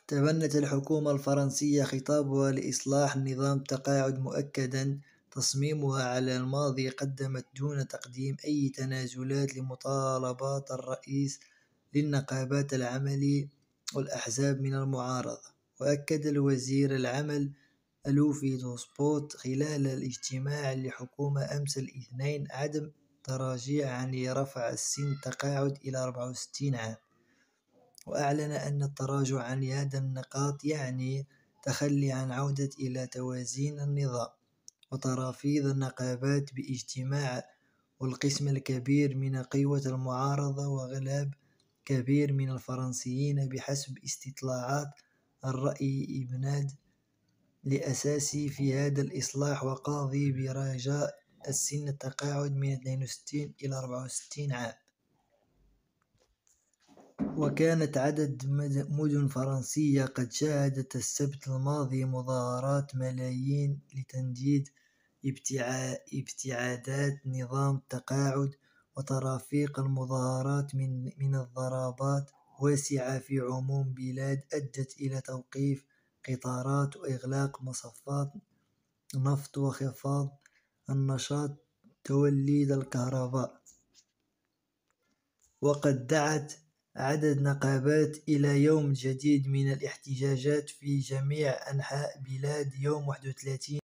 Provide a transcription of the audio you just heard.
تبنت الحكومة الفرنسية خطابها لإصلاح نظام التقاعد مؤكدا تصميمها على الماضي، قدمت دون تقديم أي تنازلات لمطالبات الرئيس للنقابات العمل والأحزاب من المعارضة. وأكد الوزير العمل ألوفي دوسبوت خلال الاجتماع للحكومة أمس الاثنين عدم تراجع عن رفع سن التقاعد إلى 64 عام، وأعلن أن التراجع عن هذا النقاط يعني تخلي عن عودة إلى توازين النظام. وترافيض النقابات باجتماع والقسم الكبير من قوى المعارضة وغلاب كبير من الفرنسيين بحسب استطلاعات الرأي إبناد لأساسي في هذا الإصلاح وقاضي برجاء السن التقاعد من 62 إلى 64 عام. وكانت عدد مدن فرنسية قد شهدت السبت الماضي مظاهرات ملايين لتنديد ابتعادات نظام التقاعد، وترافيق المظاهرات من الضربات واسعة في عموم بلاد أدت إلى توقيف قطارات وإغلاق مصفات نفط وخفاض النشاط توليد الكهرباء. وقد دعت عدد نقابات إلى يوم جديد من الاحتجاجات في جميع أنحاء بلاد يوم 31